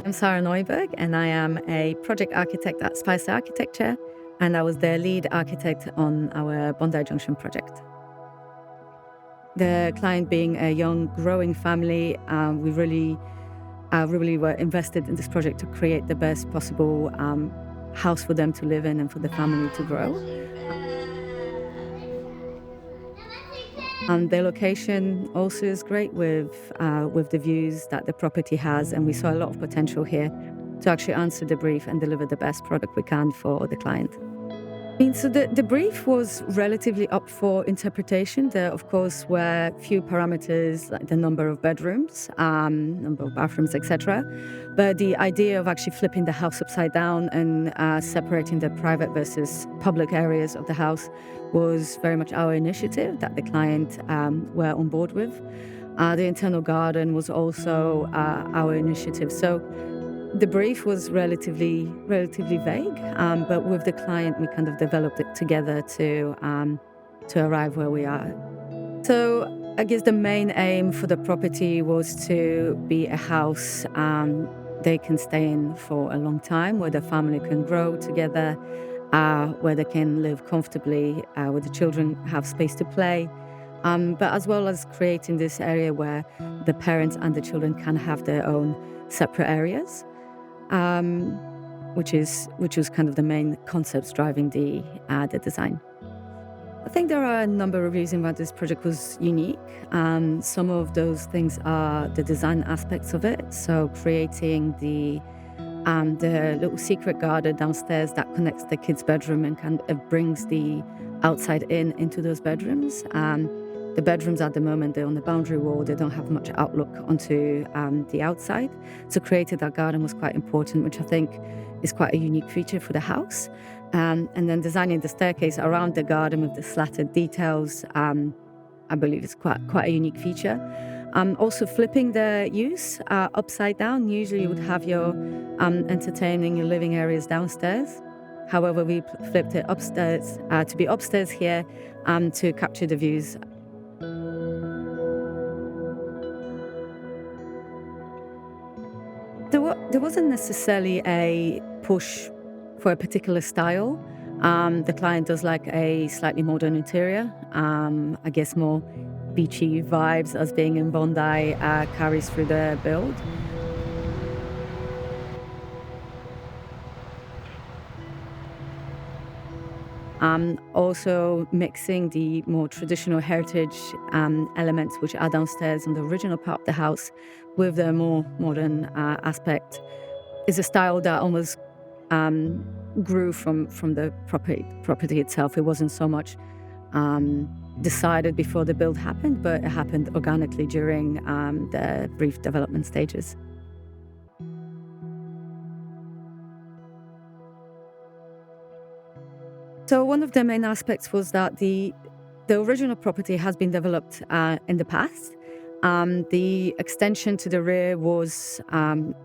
I'm Sarah Neuberg, and I am a project architect at Spice Architecture, and I was the lead architect on our Bondi Junction project. The client being a young, growing family, we really were invested in this project to create the best possible house for them to live in and for the family to grow. The location also is great with the views that the property has, and we saw a lot of potential here to actually answer the brief and deliver the best product we can for the client. So the brief was relatively up for interpretation. There, of course, were few parameters like the number of bedrooms, number of bathrooms, etc. But the idea of actually flipping the house upside down and separating the private versus public areas of the house was very much our initiative that the client were on board with. The internal garden was also our initiative. So the brief was relatively vague, but with the client, we kind of developed it together to arrive where we are. So I guess the main aim for the property was to be a house they can stay in for a long time, where the family can grow together, where they can live comfortably, where the children have space to play, but as well as creating this area where the parents and the children can have their own separate areas. Which was kind of the main concepts driving the design. I think there are a number of reasons why this project was unique. Some of those things are the design aspects of it. So creating the little secret garden downstairs that connects the kids' bedroom and kind of brings the outside into those bedrooms. The bedrooms at the moment, they're on the boundary wall. They don't have much outlook onto the outside. So creating that garden was quite important, which I think is quite a unique feature for the house. And then designing the staircase around the garden with the slatted details, I believe is quite a unique feature. Also flipping the use upside down. Usually you would have your entertaining, your living areas downstairs. However, we flipped it upstairs to be upstairs here to capture the views. There wasn't necessarily a push for a particular style. The client does like a slightly modern interior. I guess more beachy vibes as being in Bondi carries through the build. Also mixing the more traditional heritage elements which are downstairs in the original part of the house with the more modern aspect is a style that almost grew from the property itself. It wasn't so much decided before the build happened, but it happened organically during the brief development stages. So one of the main aspects was that the original property has been developed in the past. The extension to the rear wasn't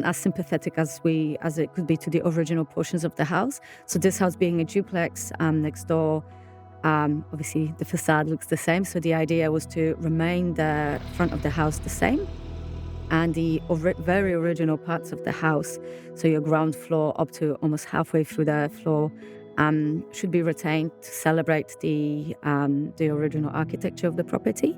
as sympathetic as it could be to the original portions of the house. So this house being a duplex next door, obviously the facade looks the same. So the idea was to remain the front of the house the same, and the very original parts of the house, so your ground floor up to almost halfway through the floor, should be retained to celebrate the original architecture of the property.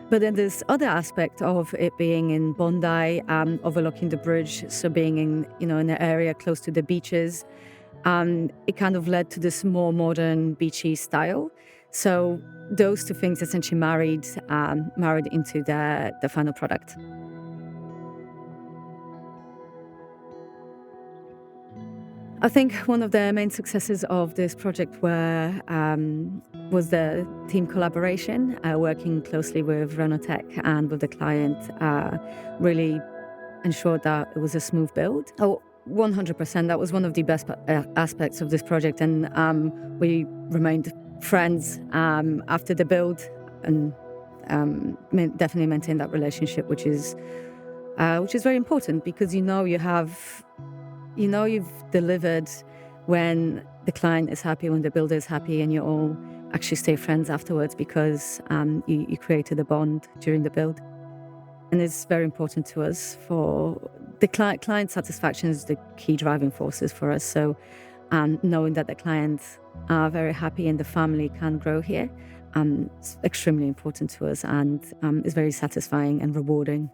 But then this other aspect of it being in Bondi, overlooking the bridge, so being in an area close to the beaches, it kind of led to this more modern beachy style. So those two things essentially married into the final product. I think one of the main successes of this project was the team collaboration, working closely with Renotech and with the client, really ensured that it was a smooth build. 100%. That was one of the best aspects of this project, and we remained friends after the build, and definitely maintained that relationship, which is very important, because you've delivered when the client is happy, when the builder is happy, and you all actually stay friends afterwards because you created a bond during the build. And it's very important to us for the client satisfaction is the key driving forces for us. So knowing that the clients are very happy and the family can grow here, it's extremely important to us, and it's very satisfying and rewarding